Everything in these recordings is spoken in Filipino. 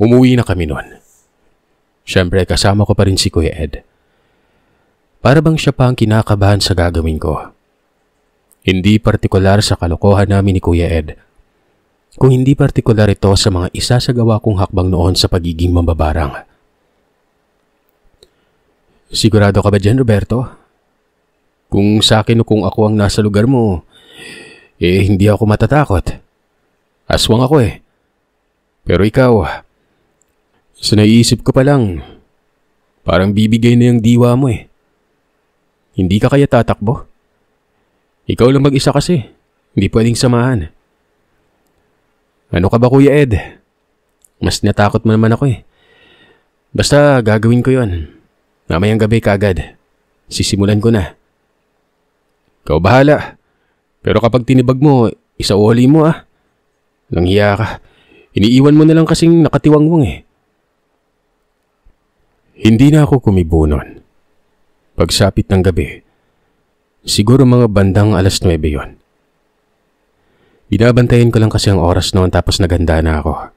Umuwi na kami noon. Siyempre kasama ko pa rin si Kuya Ed. Para bang siya pa ang kinakabahan sa gagawin ko. Hindi partikular sa kalokohan namin ni Kuya Ed, kung hindi partikular ito sa mga isasagawa kong hakbang noon sa pagiging mambabarang. Sigurado ka ba dyan, Roberto? Kung sa akin o kung ako ang nasa lugar mo, hindi ako matatakot. Aswang ako eh. Pero ikaw, sa naiisip ko pa lang, parang bibigay na yung diwa mo eh. Hindi ka kaya tatakbo? Ikaw lang mag-isa kasi, hindi pwedeng samahan. Ano ka ba, Kuya Ed? Mas natakot mo naman ako eh. Basta gagawin ko yon. Mamayang gabi kaagad. Sisimulan ko na. Ikaw bahala. Pero kapag tinibag mo, isauli mo ah. Nanghiya ka. Iniiwan mo na lang kasing nakatiwangwang eh. Hindi na ako kumibo nun. Pagsapit ng gabi, siguro mga bandang 9:00 yon. Binabantayan ko lang kasi ang oras noon tapos naganda na ako.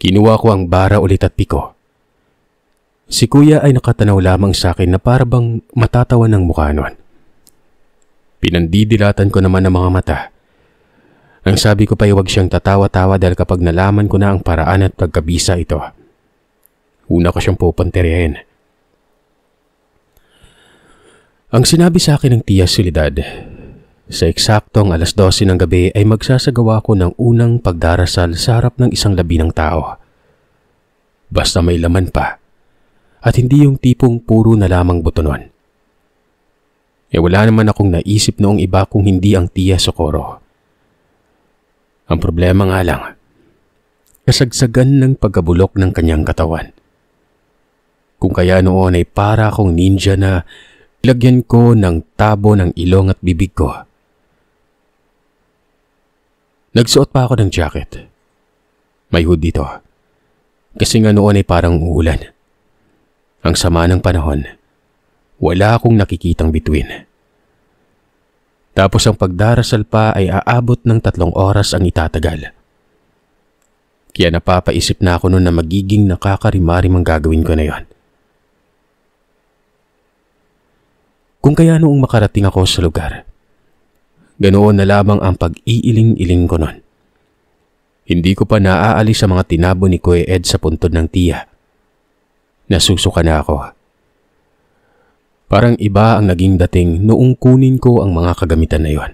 Kinuha ko ang bara ulit at piko. Si Kuya ay nakatanaw lamang sa akin na para bang matatawa ng mukha noon. Pinandidilatan ko naman ang mga mata. Ang sabi ko pa ay huwag siyang tatawa-tawa dahil kapag nalaman ko na ang paraan at pagkabisa ito, una ko siyang pupunterihin. Ang sinabi sa akin ng Tia Soledad, sa eksaktong 12:00 ng gabi ay magsasagawa ko ng unang pagdarasal sa harap ng isang labi ng tao. Basta may laman pa at hindi yung tipong puro na lamang buto nun. Wala naman akong naisip noong iba kung hindi ang Tia Socorro. Ang problema nga lang, kasagsagan ng pagkabulok ng kanyang katawan. Kung kaya noon ay para akong ninja na ilagyan ko ng tabo ng ilong at bibig ko. Nagsuot pa ako ng jacket. May hood dito. Kasi nga noon ay parang uulan. Ang sama ng panahon. Wala akong nakikitang bituin. Tapos ang pagdarasal pa ay aabot ng 3 oras ang itatagal. Kaya napapaisip na ako noon na magiging nakakarimarim ang gagawin ko na yon. Kung kaya noong makarating ako sa lugar, ganoon na lamang ang pag-iiling-iling ko noon. Hindi ko pa naaalis sa mga tinabo ni Kuya Ed sa puntod ng tiya. Nasusuka na ako. Parang iba ang naging dating noong kunin ko ang mga kagamitan na yon.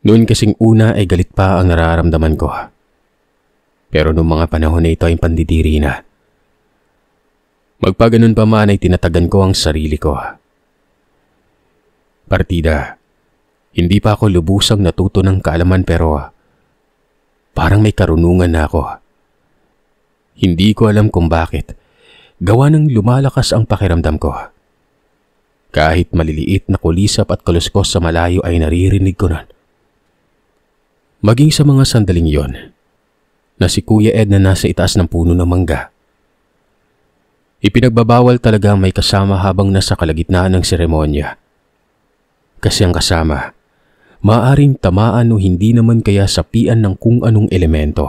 Noon kasing una ay galit pa ang nararamdaman ko. Pero noong mga panahon na ito ay pandidiri na. Magpaganon pa man ay tinatagan ko ang sarili ko. Partida, hindi pa ako lubusang natuto ng kaalaman pero parang may karunungan na ako. Hindi ko alam kung bakit. Gawa ng lumalakas ang pakiramdam ko. Kahit maliliit na kulisap at kaluskos sa malayo ay naririnig ko nun. Maging sa mga sandaling yon, na si Kuya Ed na nasa itaas ng puno ng mangga. Ipinagbabawal talaga may kasama habang nasa kalagitnaan ng seremonya. Kasi ang kasama, maaaring tamaan o hindi naman kaya sapian ng kung anong elemento.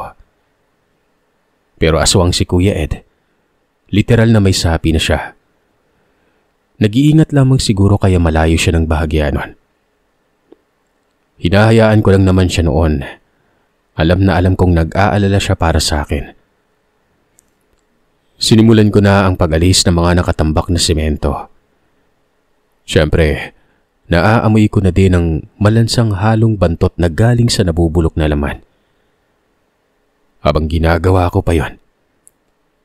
Pero aswang si Kuya Ed, literal na may sapi na siya. Nag-iingat lamang siguro kaya malayo siya ng bahagya nun. Hinahayaan ko lang naman siya noon. Alam na alam kong nag-aalala siya para sa akin. Sinimulan ko na ang pag-alis ng mga nakatambak na semento. Siyempre, naaamoy ko na din ang malansang halong bantot na galing sa nabubulok na laman. Habang ginagawa ko pa yon,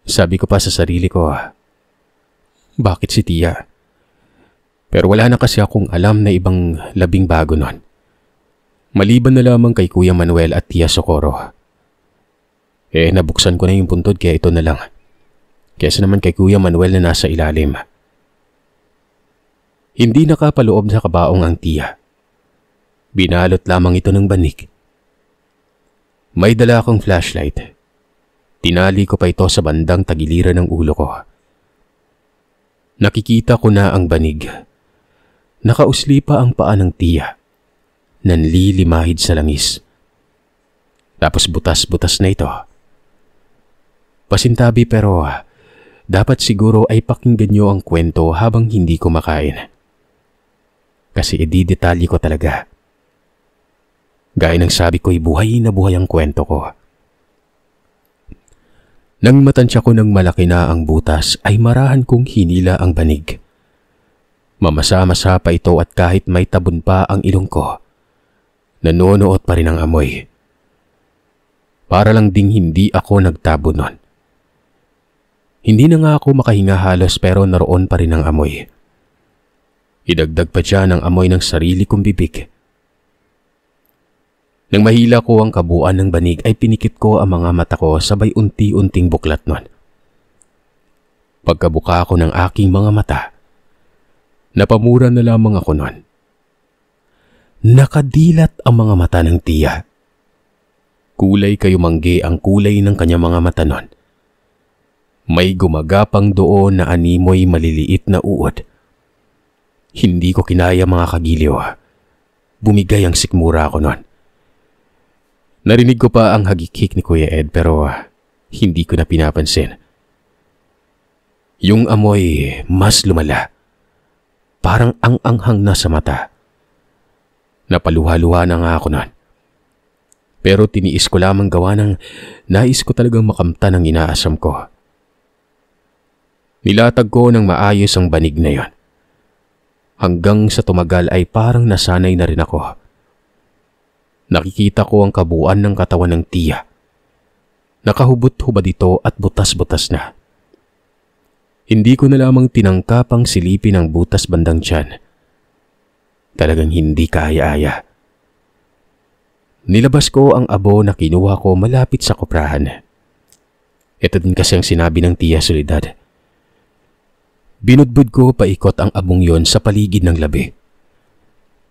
sabi ko pa sa sarili ko, bakit si Tia? Pero wala na kasi akong alam na ibang labing bago nun. Maliban na lamang kay Kuya Manuel at Tia Socorro. Nabuksan ko na yung puntod kaya ito na lang. Kesa naman kay Kuya Manuel na nasa ilalim. Hindi nakapaloob sa kabaong ang Tia. Binalot lamang ito ng banig. May dala akong flashlight. Tinali ko pa ito sa bandang tagiliran ng ulo ko. Nakikita ko na ang banig. Nakausli pa ang paa ng Tia. Nanlilimahid sa langis. Tapos butas-butas na ito. Pasintabi pero dapat siguro ay pakinggan niyo ang kwento habang hindi kumakain. Kasi i-detalye ko talaga. Gaya ng sabi ko'y buhay na buhay ang kwento ko. Nang matansya ko ng malaki na ang butas ay marahan kong hinila ang banig. Mamasa-masa pa ito at kahit may tabon pa ang ilong ko, nanonood pa rin ang amoy. Para lang ding hindi ako nagtabo nun. Hindi na nga ako makahinga halos pero naroon pa rin ang amoy. Idagdag pa dyan ang amoy ng sarili kong bibig. Nang mahila ko ang kabuuan ng banig ay pinikit ko ang mga mata ko sabay unti-unting buklat nun. Pagkabuka ko ng aking mga mata, napamura na lamang ako nun. Nakadilat ang mga mata ng tiya. Kulay kayumanggi ang kulay ng kanyang mga mata nun. May gumagapang doon na animoy maliliit na uod. Hindi ko kinaya mga kagiliw. Bumigay ang sikmura ko nun. Narinig ko pa ang hagikik ni Kuya Ed pero hindi ko na pinapansin. Yung amoy mas lumala. Parang ang-anghang na sa mata. Napaluha-luha na nga ako nun. Pero tiniis ko lamang gawa ng nais ko talagang makamtan ang inaasam ko. Nilatag ko ng maayos ang banig na yon. Hanggang sa tumagal ay parang nasanay na rin ako. Nakikita ko ang kabuuan ng katawan ng tiya. Nakahubot-hubad ito at butas-butas na. Hindi ko na lamang tinangkapang silipin ang butas bandang tiyan. Talagang hindi kaaya-aya. Nilabas ko ang abo na kinuha ko malapit sa koprahan. Ito din kasi ang sinabi ng tiya Soledad. Binudbud ko paikot ang abong yon sa paligid ng labi.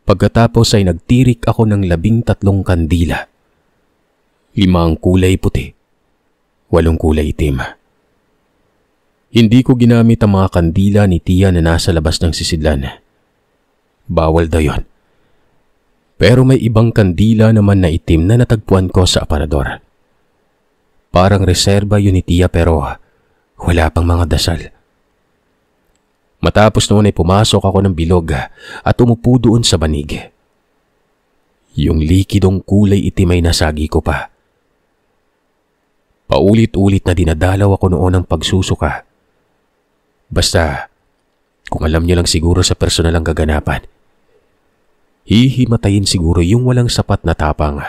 Pagkatapos ay nagtirik ako ng 13 kandila. 5 ang kulay puti, 8 kulay itim. Hindi ko ginamit ang mga kandila ni tiya na nasa labas ng sisidlan. Bawal daw yon. Pero may ibang kandila naman na itim na natagpuan ko sa aparador. Parang reserba yun ni tiya pero wala pang mga dasal. Matapos noon ay pumasok ako ng bilog at umupo doon sa banig. Yung likidong kulay itim ay nasagi ko pa. Paulit-ulit na dinadalaw ako noon ng pagsusuka. Basta, kung alam niyo lang siguro sa personal ang kaganapan, hihimatayin siguro yung walang sapat na tapang.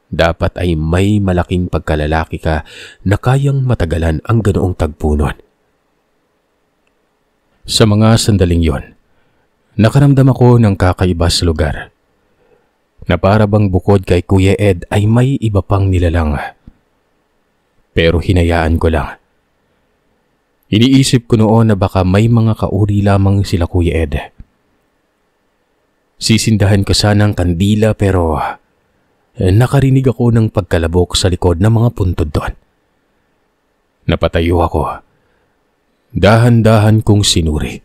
Dapat ay may malaking pagkalalaki ka na kayang matagalan ang ganoong tagpo nun. Sa mga sandaling yon, nakaramdam ako ng kakaiba sa lugar. Na para bang bukod kay Kuya Ed ay may iba pang nilalang. Pero hinayaan ko lang. Iniisip ko noon na baka may mga kauri lamang sila Kuya Ed. Sisindahan ko sana ang kandila pero nakarinig ako ng pagkalabok sa likod ng mga puntod doon. Napatayo ako. Dahan-dahan kong sinuri.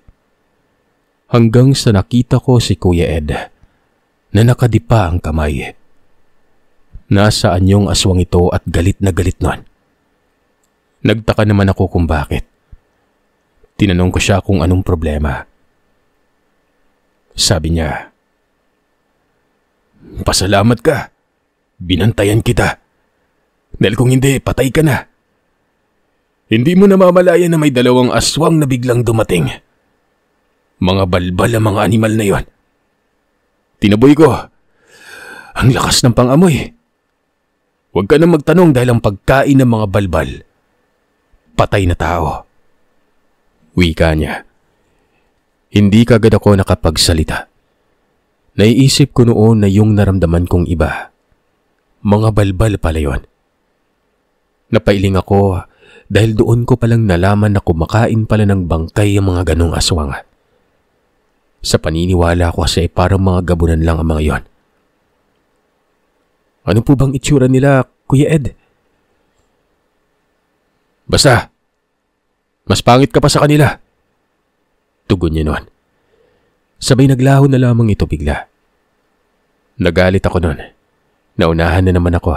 Hanggang sa nakita ko si Kuya Ed na nakadipa ang kamay. Nasa anyong aswang ito at galit na galit nun. Nagtaka naman ako kung bakit. Tinanong ko siya kung anong problema. Sabi niya, "Pasalamat ka. Binantayan kita. Dahil kung hindi, patay ka na. Hindi mo namamalayan na may 2 aswang na biglang dumating. Mga balbal ang mga animal na yon. Tinaboy ko. Ang lakas ng pangamoy. Huwag ka na magtanong dahil ang pagkain ng mga balbal, patay na tao." Wika niya. Hindi kagad ako nakapagsalita. Naiisip ko noon na yung naramdaman kong iba. Mga balbal pala yon. Napailing ako dahil doon ko palang nalaman na kumakain pala ng bangkay ang mga ganong aswang. Sa paniniwala ko kasi parang mga gabunan lang ang mga yon. Ano po bang itsura nila, Kuya Ed? Basta, mas pangit ka pa sa kanila. Tugon niya noon. Sabay naglaho na lamang ito bigla. Nagalit ako noon. Naunahan na naman ako.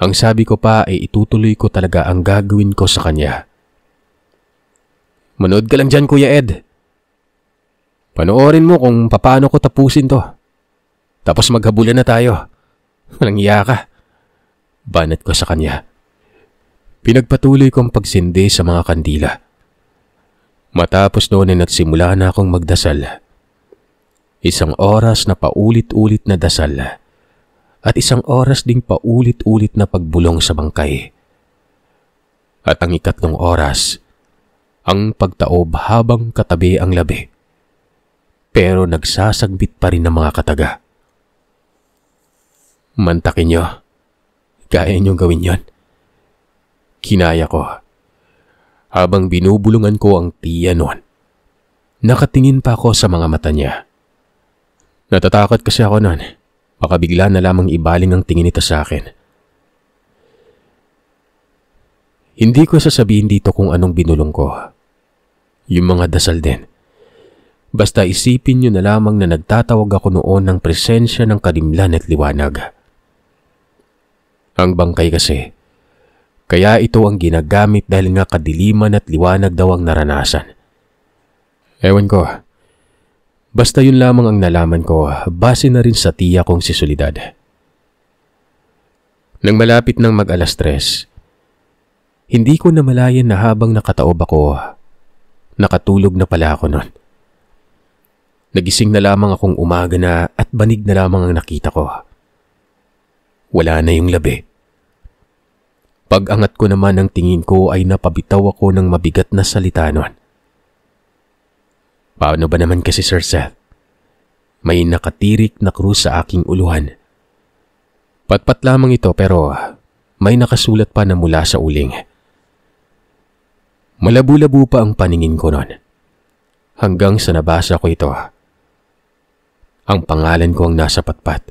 Ang sabi ko pa ay itutuloy ko talaga ang gagawin ko sa kanya. Manood ka lang dyan, Kuya Ed. Panoorin mo kung paano ko tapusin to. Tapos maghabulan na tayo. Walang iya ka. Banat ko sa kanya. Pinagpatuloy kong pagsindi sa mga kandila. Matapos noon ay nagsimula na akong magdasal. 1 oras na paulit-ulit na dasal at 1 oras ding paulit-ulit na pagbulong sa bangkay. At ang 3 oras, ang pagtaob habang katabi ang labi. Pero nagsasagbit pa rin ng mga kataga. Mantakin nyo. Kaya nyo gawin yon. Kinaya ko. Habang binubulungan ko ang tiya noon, nakatingin pa ako sa mga mata niya. Natatakot kasi ako noon. Baka bigla na lamang ibaling ang tingin nito sa akin. Hindi ko sasabihin dito kung anong binulong ko. Yung mga dasal din. Basta isipin nyo na lamang na nagtatawag ako noon ng presensya ng kadimlan at liwanag. Ang bangkay kasi, kaya ito ang ginagamit dahil nga kadiliman at liwanag daw ang naranasan. Ewan ko. Basta yun lamang ang nalaman ko, base na rin sa tiya kong si Soledad. Nang malapit ng mag-3:00, hindi ko namalayan na habang nakataob ako, nakatulog na pala ako nun. Nagising na lamang akong umaga na at banig na lamang ang nakita ko. Wala na yung labi. Pag-angat ko naman ng tingin ko ay napabitaw ako ng mabigat na salita nun. Paano ba naman kasi, Sir Seth? May nakatirik na krus sa aking uluhan. Patpat lamang ito pero may nakasulat pa na mula sa uling. Malabo-labo pa ang paningin ko nun. Hanggang sa nabasa ko ito. Ang pangalan ko ang nasa patpat.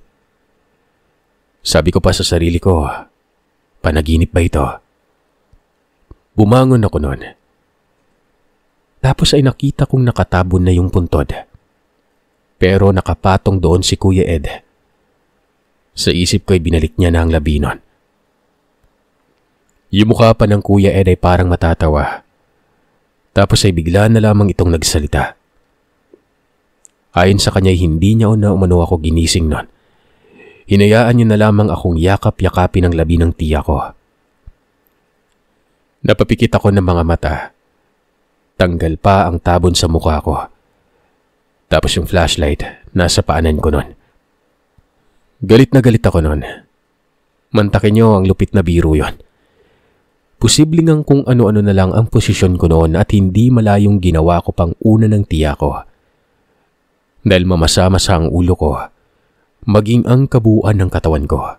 Sabi ko pa sa sarili ko, panaginip ba ito? Bumangon ako noon. Tapos ay nakita kong nakatabon na yung puntod. Pero nakapatong doon si Kuya Ed. Sa isip ko ay binalik niya na ang labi nun. Yung mukha pa ng Kuya Ed ay parang matatawa. Tapos ay bigla na lamang itong nagsalita. Ayon sa kanya hindi niya na umano ako ginising nun. Hinayaan niya na lamang akong yakap-yakapin ang labi ng tiya ko. Napapikit ako ng mga mata. Tanggal pa ang tabon sa mukha ko. Tapos yung flashlight nasa paanan ko nun. Galit na galit ako nun. Mantakin niyo ang lupit na biro yon. Posibleng ang kung ano-ano na lang ang posisyon ko noon at hindi malayong ginawa ko pang una ng tiya ko. Dahil mamasa-masa ang ulo ko, maging ang kabuuan ng katawan ko.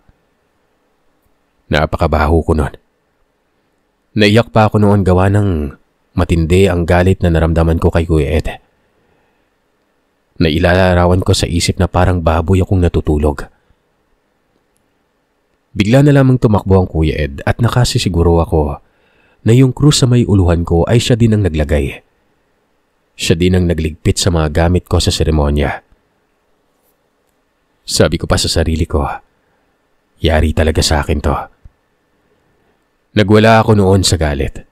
Napakabaho ko noon. Naiyak pa ako noon gawa ng matindi ang galit na naramdaman ko kay Kuya Ed. Nailalarawan ko sa isip na parang baboy akong natutulog. Bigla na lamang tumakbo ang Kuya Ed at nakasisiguro ako na yung krus sa may uluhan ko ay siya din ang naglagay. Siya din ang nagligpit sa mga gamit ko sa seremonya. Sabi ko pa sa sarili ko, yari talaga sa akin to. Nagwala ako noon sa galit.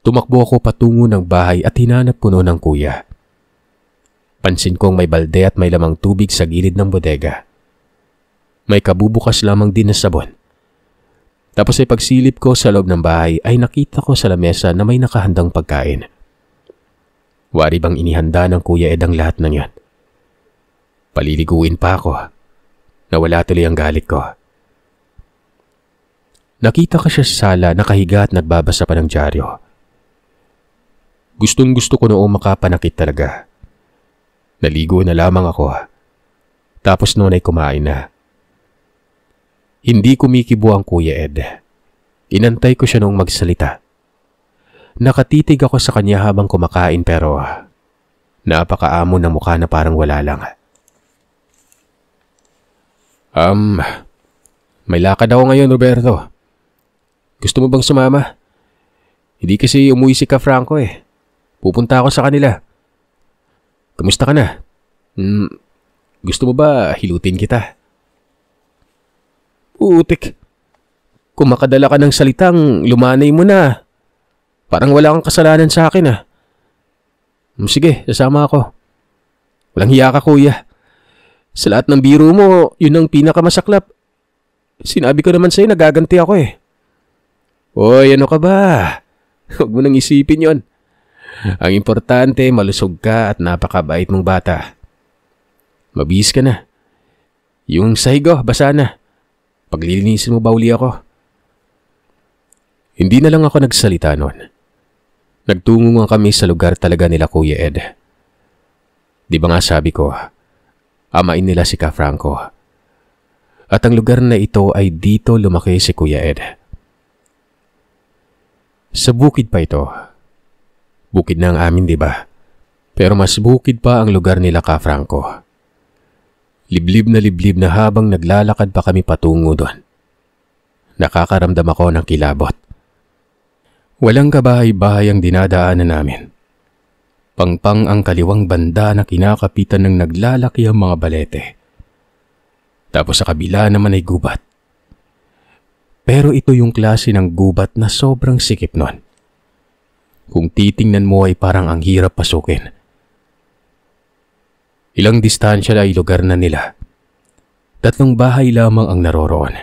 Tumakbo ako patungo ng bahay at hinanap ko noon ang kuya. Pansin kong may balde at may lamang tubig sa gilid ng bodega. May kabubukas lamang din na sabon. Tapos ay pagsilip ko sa loob ng bahay ay nakita ko sa lamesa na may nakahandang pagkain. Wari bang inihanda ng Kuya Ed ang lahat ng yan? Paliliguin pa ako. Nawala tuloy ang galit ko. Nakita ko siya sa sala nakahiga at nagbabasa pa ng dyaryo. Gustong gusto ko noong makapanakit talaga. Naligo na lamang ako. Tapos noon ay kumain na. Hindi kumikibo ang Kuya Ed. Inantay ko siya noong magsalita. Nakatitig ako sa kanya habang kumakain pero napakaamon ng mukha na parang wala lang. May lakad ako ngayon, Roberto. Gusto mo bang sumama? Hindi kasi umuwi si Ka Franco eh. Pupunta ako sa kanila. Kamusta ka na? Gusto mo ba hilutin kita? Utik. Kung makadala ka ng salitang lumanay mo na, parang wala kang kasalanan sa akin ah. Sige, sasama ako. Walang hiya ka kuya. Sa lahat ng biro mo, yun ang pinakamasaklap. Sinabi ko naman sa'yo nagaganti ako eh. Hoy, ano ka ba? Huwag mo nang isipin yon. Ang importante, malusog ka at napakabait mong bata. Mabihis ka na. Yung sahigo, basa na. Paglilinisin mo ba uli ako? Hindi na lang ako nagsalita noon. Nagtungo nga kami sa lugar talaga nila Kuya Ed. Di ba nga sabi ko, amain nila si Ka Franco. At ang lugar na ito ay dito lumaki si Kuya Ed. Sa bukid pa ito. Bukid na ang amin, di ba? Pero mas bukid pa ang lugar nila Ka Franco. Liblib na habang naglalakad pa kami patungo doon. Nakakaramdam ako ng kilabot. Walang kabahay-bahay ang dinadaanan namin. Pangpang ang kaliwang banda na kinakapitan ng naglalaki ang mga balete. Tapos sa kabila naman ay gubat. Pero ito yung klase ng gubat na sobrang sikip nun. Kung titingnan mo ay parang ang hirap pasukin. Ilang distansya ay lugar na nila. 3 bahay lamang ang naroroon.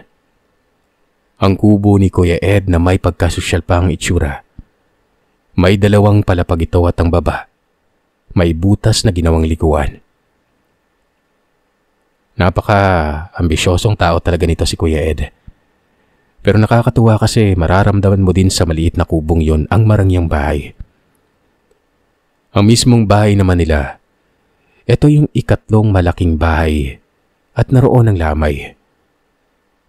Ang kubo ni Kuya Ed na may pagkasosyal pa ang itsura. May 2 palapag ito at ang baba. May butas na ginawang likuan. Napaka-ambisyosong tao talaga nito si Kuya Ed. Pero nakakatuwa kasi mararamdaman mo din sa maliit na kubong yon ang marangyang bahay. Ang mismong bahay naman nila, ito yung ikatlong malaking bahay at naroon ang lamay.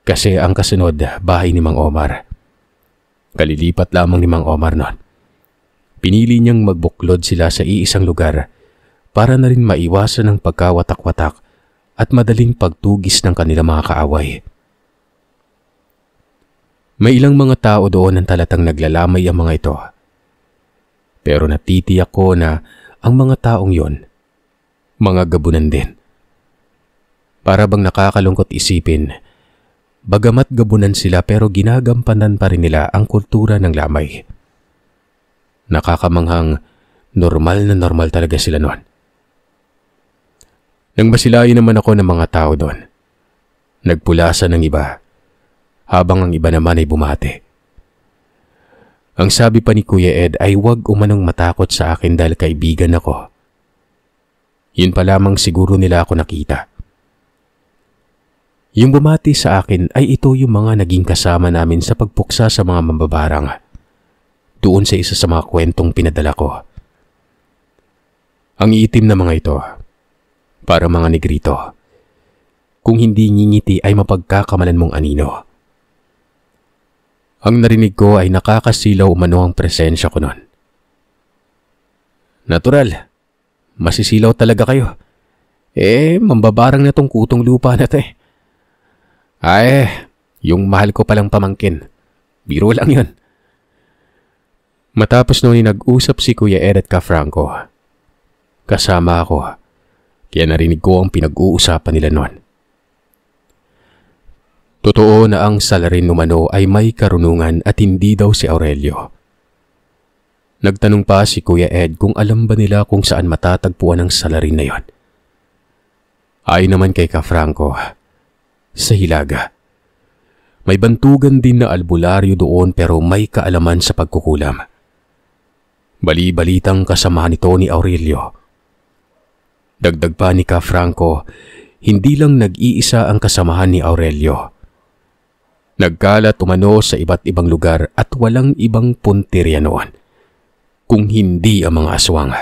Kasi ang kasunod, bahay ni Mang Omar. Kalilipat lamang ni Mang Omar noon. Pinili niyang magbuklod sila sa iisang lugar para na rin maiwasan ang pagkawatak-watak at madaling pagtugis ng kanilang mga kaaway. May ilang mga tao doon ang talatang naglalamay ang mga ito. Pero natitiyak ko na ang mga taong yon, mga gabunan din. Para bang nakakalungkot isipin, bagamat gabunan sila pero ginagampanan pa rin nila ang kultura ng lamay. Nakakamanghang normal na normal talaga sila noon. Nang masilayan naman ako ng mga tao doon, nagpulasan ng iba, habang ang iba naman ay bumati. Ang sabi pa ni Kuya Ed ay huwag umanong matakot sa akin dahil kaibigan ako. Yun pa lamang siguro nila ako nakita. Yung bumati sa akin ay ito yung mga naging kasama namin sa pagpuksa sa mga mambabarang. Doon sa isa sa mga kwentong pinadala ko. Ang iitim na mga ito, para mga negrito. Kung hindi ngingiti ay mapagkakamalan mong anino. Ang narinig ko ay nakakasilaw umano ang presensya ko noon. Natural, masisilaw talaga kayo. Mambabarang na tong kutong lupa na to eh. Yung mahal ko palang pamangkin. Biro lang yun. Matapos noon nag-usap si Kuya Ed at Ka Franco. Kasama ako, kaya narinig ko ang pinag-uusapan nila noon. Totoo na ang salarin umano ay may karunungan at hindi daw si Aurelio. Nagtanong pa si Kuya Ed kung alam ba nila kung saan matatagpuan ang salarin na yon. Ayon naman kay Ka Franco, sa Hilaga. May bantugan din na albularyo doon pero may kaalaman sa pagkukulam. Bali-balitang kasamahan nito ni Aurelio. Dagdag pa ni Ka Franco, hindi lang nag-iisa ang kasamahan ni Aurelio. Nagkalat umano sa iba't ibang lugar at walang ibang puntirya noon, kung hindi ang mga aswang.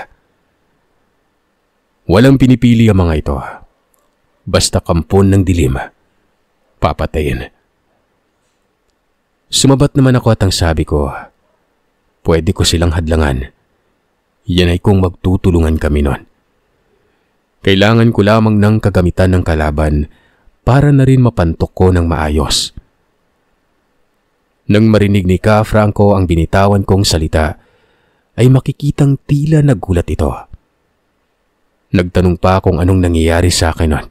Walang pinipili ang mga ito. Basta kampon ng dilim, papatayin. Sumabat naman ako at ang sabi ko, pwede ko silang hadlangan. Yan ay kung magtutulungan kami noon. Kailangan ko lamang ng kagamitan ng kalaban para na rin mapantok ko ng maayos. Nang marinig ni Ka Franco ang binitawan kong salita, ay makikitang tila nagulat ito. Nagtanong pa kung anong nangyayari sa akin noon.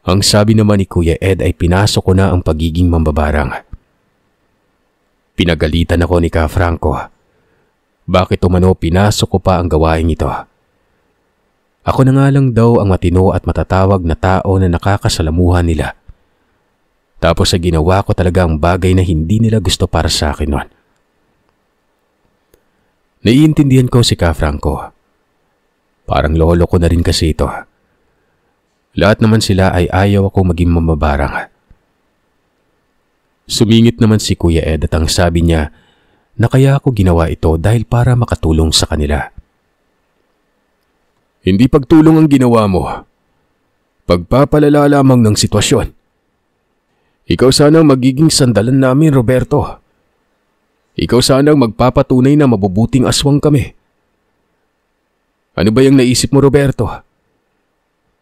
Ang sabi naman ni Kuya Ed ay pinasok ko na ang pagiging mambabarang. Pinagalitan ako ni Ka Franco. Bakit umano pinasok ko pa ang gawain ito? Ako na nga lang daw ang matino at matatawag na tao na nakakasalamuhan nila. Tapos ay ginawa ko talaga ang bagay na hindi nila gusto para sa akin noon. Naiintindihan ko si Ka Franco. Parang lolo ko na rin kasi ito. Lahat naman sila ay ayaw ako maging mamabarang. Sumingit naman si Kuya Ed at ang sabi niya na kaya ako ginawa ito dahil para makatulong sa kanila. Hindi pagtulong ang ginawa mo. Pagpapalala lamang ng sitwasyon. Ikaw sanang magiging sandalan namin, Roberto. Ikaw sanang magpapatunay na mabubuting aswang kami. Ano ba yung naisip mo, Roberto?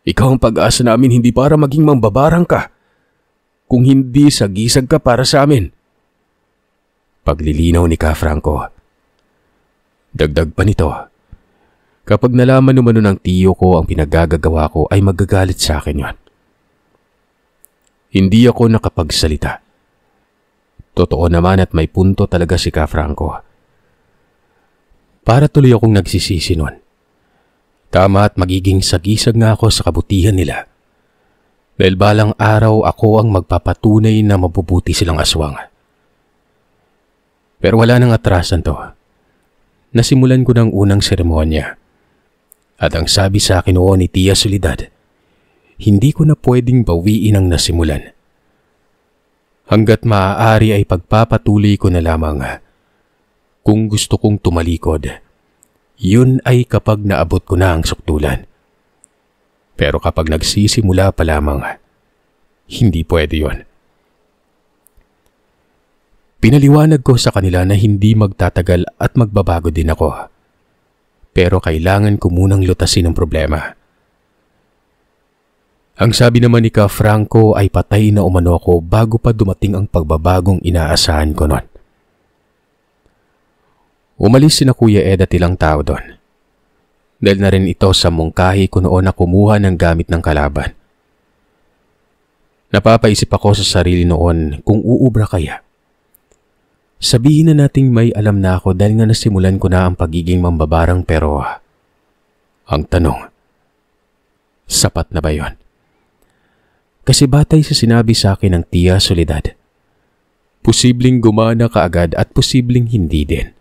Ikaw ang pag-asa namin hindi para maging mambabarang ka, kung hindi sagisag ka para sa amin. Paglilinaw ni Ka Franco. Dagdag pa nito, kapag nalaman naman ng tiyo ko ang pinagagagawa ko ay magagalit sa akin yon. Hindi ako nakapagsalita. Totoo naman at may punto talaga si Ka Franco. Para tuloy akong nagsisisi nun. Tama at magiging sagisag nga ako sa kabutihan nila. Dahil balang araw ako ang magpapatunay na mabubuti silang aswang. Pero wala nang atrasan to. Nasimulan ko ng unang seremonya. At ang sabi sa akin noon ni Tia Soledad, hindi ko na pwedeng bawiin ang nasimulan. Hanggat maaari ay pagpapatuloy ko na lamang. Kung gusto kong tumalikod, yun ay kapag naabot ko na ang suktulan. Pero kapag nagsisimula pa lamang, hindi pwede yun. Pinaliwanag ko sa kanila na hindi magtatagal at magbabago din ako. Pero kailangan ko munang lutasin ang problema. Ang sabi naman ni Ka Franco ay patay na umano ako bago pa dumating ang pagbabagong inaasahan ko noon. Umalis sina Kuya Ed at ilang tao doon. Dahil na rin ito sa mungkahi ko noon na kumuha ng gamit ng kalaban. Napapaisip ako sa sarili noon kung uubra kaya. Sabihin na nating may alam na ako dahil nga nasimulan ko na ang pagiging mambabarang pero ang tanong, sapat na ba yon? Kasi batay sa sinabi sa akin ng Tia Soledad, posibleng gumana kaagad at posibleng hindi din.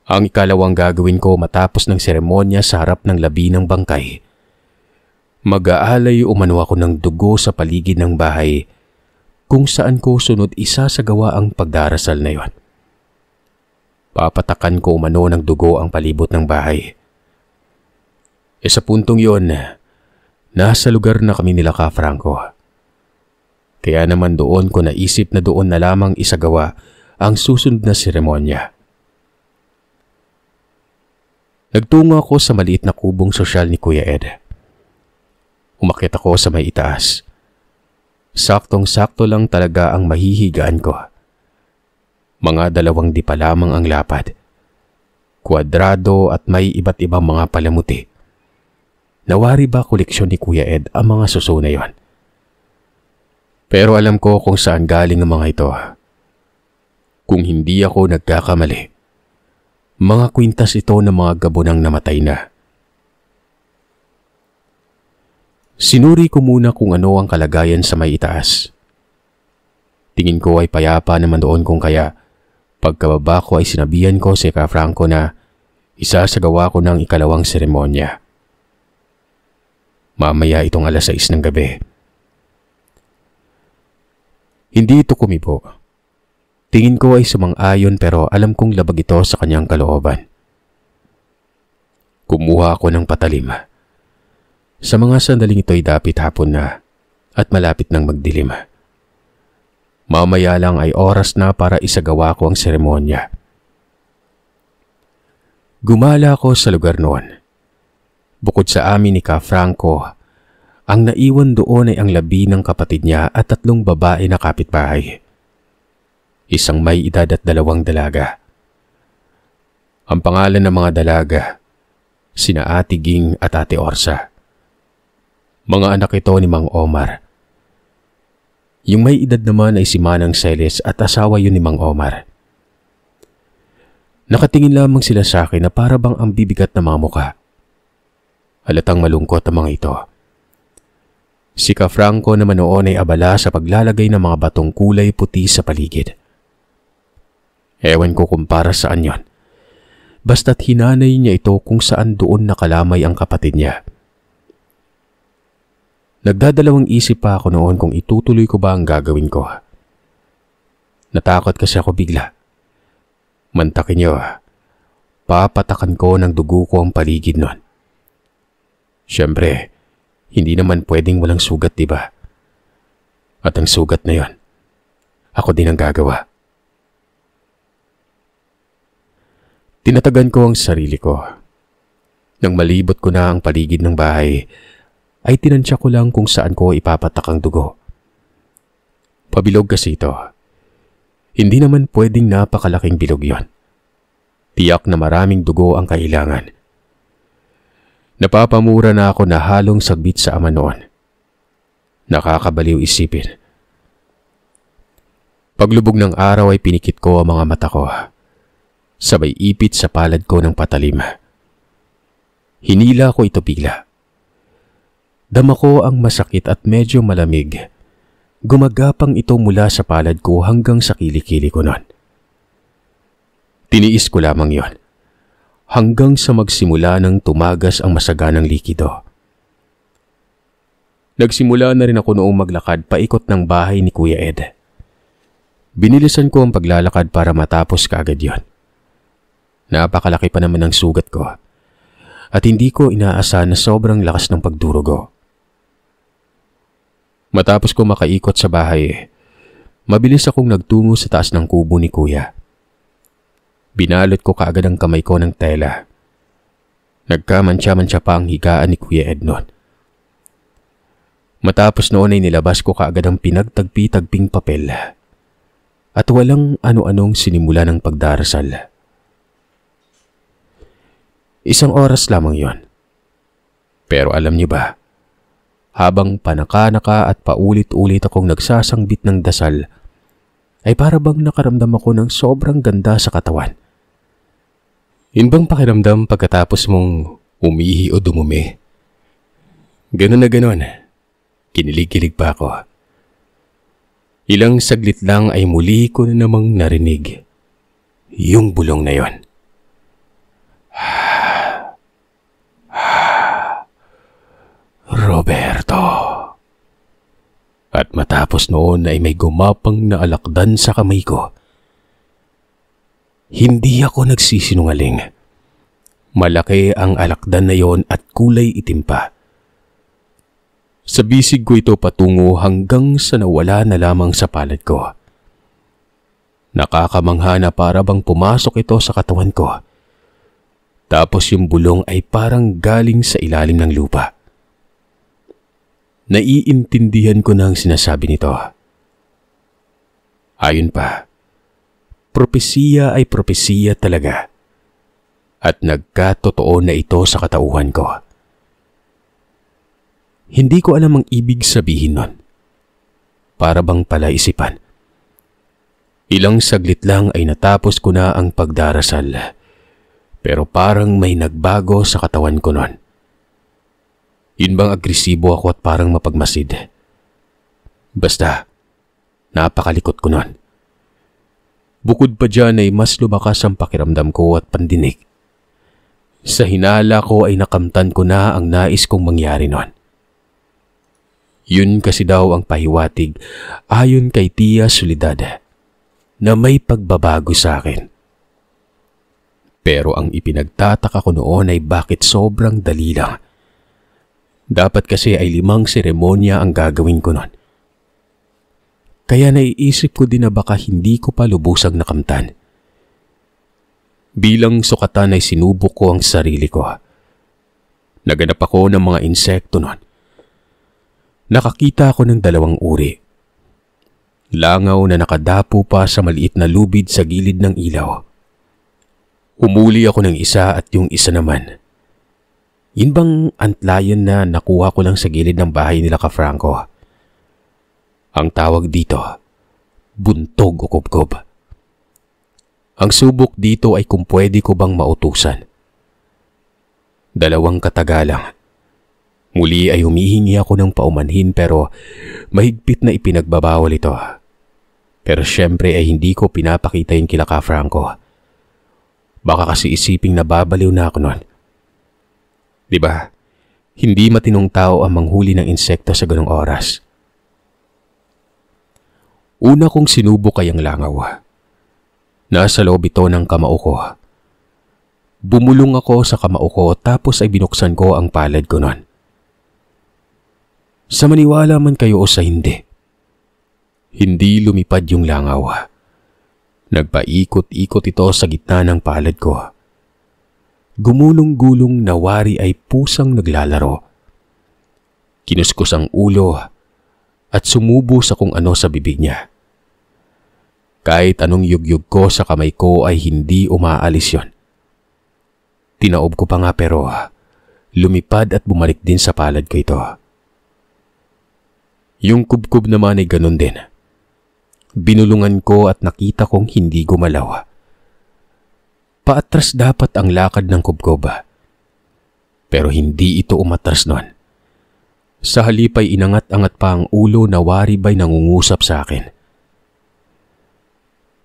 Ang ikalawang gagawin ko matapos ng seremonya sa harap ng labi ng bangkay, mag-aalay umano ako ng dugo sa paligid ng bahay kung saan ko sunod isasagawa ang pagdarasal na yon. Papatakan ko umano ng dugo ang palibot ng bahay. E sa puntong yon, nasa lugar na kami nila Ka Franco. Kaya naman doon ko naisip na doon na lamang isagawa ang susunod na seremonya. Nagtungo ako sa maliit na kubong sosyal ni Kuya Ed. Umakyat ako sa may itaas. Saktong-sakto lang talaga ang mahihigaan ko. Mga 2 dipa lamang ang lapad. Kwadrado at may iba't ibang mga palamuti. Nawari ba koleksyon ni Kuya Ed ang mga suso na yon? Pero alam ko kung saan galing ang mga ito. Kung hindi ako nagkakamali, mga kwintas ito ng mga gabonang namatay na. Sinuri ko muna kung ano ang kalagayan sa may itaas. Tingin ko ay payapa naman doon kung kaya pagkababa ko ay sinabihan ko si Ka Franco na isasagawa ko ng ikalawang seremonya. Mamaya itong 6:00 ng gabi. Hindi ito kumibo. Tingin ko ay sumang-ayon pero alam kong labag ito sa kanyang kalooban. Kumuha ako ng patalim. Sa mga sandaling ito ay dapit hapon na at malapit nang magdilim. Mamaya lang ay oras na para isagawa ko ang seremonya. Gumala ako sa lugar noon. Bukod sa amin ni Ka Franco, ang naiwan doon ay ang labi ng kapatid niya at 3 babae na kapitbahay. Isang may edad at 2 dalaga. Ang pangalan ng mga dalaga, sina Ate Ging at Ate Orsa. Mga anak ito ni Mang Omar. Yung may edad naman ay si Manang Celes at asawa yun ni Mang Omar. Nakatingin lamang sila sa akin na para bang ang bibigat na mga mukha. Halatang malungkot ang mga ito. Si Ka Franco naman noon ay abala sa paglalagay ng mga batong kulay puti sa paligid. Ewan ko kung para saan yon. Basta't hinanay niya ito kung saan doon nakalamay ang kapatid niya. Nagdadalawang isip pa ako noon kung itutuloy ko ba ang gagawin ko. Natakot kasi ako bigla. Mantakin niyo, papatakan ko ng dugo ko ang paligid nun. Siyempre, hindi naman pwedeng walang sugat, diba? At ang sugat na yon, ako din ang gagawa. Tinatagan ko ang sarili ko. Nang malibot ko na ang paligid ng bahay, ay tinansya ko lang kung saan ko ipapatak ang dugo. Pabilog kasi ito. Hindi naman pwedeng napakalaking bilog yon. Tiyak na maraming dugo ang kailangan. Napapamura na ako na halong sagbit sa ama noon. Nakakabaliw isipin. Paglubog ng araw ay pinikit ko ang mga mata ko. Sabay ipit sa palad ko ng patalim. Hinila ko ito bigla. Dama ko ang masakit at medyo malamig. Gumagapang ito mula sa palad ko hanggang sa kilikili ko noon. Tiniis ko lamang yon. Hanggang sa magsimula ng tumagas ang masaganang likido. Nagsimula na rin ako noong maglakad paikot ng bahay ni Kuya Ed. Binilisan ko ang paglalakad para matapos kaagad yon. Napakalaki pa naman ng sugat ko at hindi ko inaasahan na sobrang lakas ng pagdurugo. Matapos ko makaikot sa bahay, mabilis akong nagtungo sa taas ng kubo ni Kuya. Binalot ko kaagad ang kamay ko ng tela. Nagkamantsa-mantsa pa ang higaan ni Kuya Ed noon. Matapos noon ay nilabas ko kaagad ang pinagtagpi-tagping papel at walang ano-anong sinimula ng pagdarasal. 1 oras lamang yon. Pero alam niyo ba, habang panaka-naka at paulit-ulit akong nagsasangbit ng dasal, ay para bang nakaramdam ako ng sobrang ganda sa katawan. Yun bang pakiramdam pagkatapos mong umihi o dumumi? Ganon na ganon. Kinilig-kilig pa ako. Ilang saglit lang ay muli ko na namang narinig yung bulong na yon. Roberto. At matapos noon ay may gumapang na alakdan sa kamay ko. Hindi ako nagsisinungaling. Malaki ang alakdan na yon at kulay itim pa. Sa bisig ko ito patungo hanggang sa nawala na lamang sa palad ko. Nakakamangha na para bang pumasok ito sa katawan ko. Tapos yung bulong ay parang galing sa ilalim ng lupa. Naiintindihan ko na ang sinasabi nito. Ayon pa, propesiya ay propesiya talaga. At nagkatotoo na ito sa katauhan ko. Hindi ko alam ang ibig sabihin nun. Para bang palaisipan. Ilang saglit lang ay natapos ko na ang pagdarasal. Pero parang may nagbago sa katawan ko nun. Yun bang agresibo ako at parang mapagmasid? Basta, napakalikot ko nun. Bukod pa dyan ay mas lumakas ang pakiramdam ko at pandinig. Sa hinala ko ay nakamtan ko na ang nais kong mangyari nun. Yun kasi daw ang pahiwatig ayon kay Tia Soledad na may pagbabago sa akin. Pero ang ipinagtataka ko noon ay bakit sobrang dali lang. Dapat kasi ay 5 seremonya ang gagawin ko nun. Kaya naiisip ko din na baka hindi ko pa lubusang nakamtan. Bilang sukatan ay sinubok ko ang sarili ko. Naganap ako ng mga insekto nun. Nakakita ako ng 2 uri. Langaw na nakadapo pa sa maliit na lubid sa gilid ng ilaw. Humuli ako ng isa at yung isa naman. Yun bang antlayan na nakuha ko lang sa gilid ng bahay nila Ka Franco? Ang tawag dito, buntog o kubkob. Ang subok dito ay kung pwede ko bang mautusan. 2 katagalang. Muli ay humihingi ako ng paumanhin pero mahigpit na ipinagbabawal ito. Pero syempre ay hindi ko pinapakita yun kila Ka Franco. Baka kasi isiping nababaliw na ako nun. Diba, hindi matinong tao ang manghuli ng insekto sa ganong oras. Una kong sinubok ay ang langaw. Nasa loob ito ng kamao ko. Bumulong ako sa kamao ko tapos ay binuksan ko ang palad ko nun. Sa maniwala man kayo o sa hindi, hindi lumipad yung langaw. Nagpaikot-ikot ito sa gitna ng palad ko. Gumulong-gulong na wari ay pusang naglalaro. Kinuskus ang ulo at sumubo sa kung ano sa bibig niya. Kahit anong yugyug ko sa kamay ko ay hindi umaalis yon. Tinaob ko pa nga pero lumipad at bumalik din sa palad ko ito. Yung kubkob naman ay ganun din. Binulungan ko at nakita kong hindi gumalaw. Paatras dapat ang lakad ng kubkob. Pero hindi ito umatras nun. Sa halip ay inangat-angat pa ang ulo na wari ba'y nangungusap sa akin.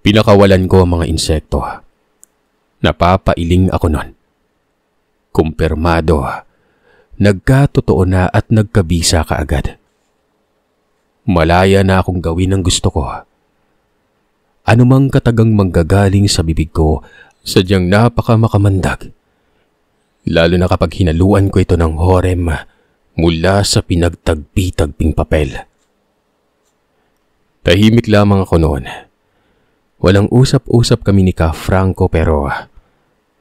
Pinakawalan ko ang mga insekto. Napapailing ako nun. Kumpirmado, nagkatotoo na at nagkabisa kaagad. Malaya na akong gawin ang gusto ko. Anumang katagang manggagaling sa bibig ko, sadyang napakamakamandag. Lalo na kapag hinaluan ko ito ng horem mula sa pinagtagpi-tagping papel. Tahimik lamang ako noon. Walang usap-usap kami ni Ka Franco pero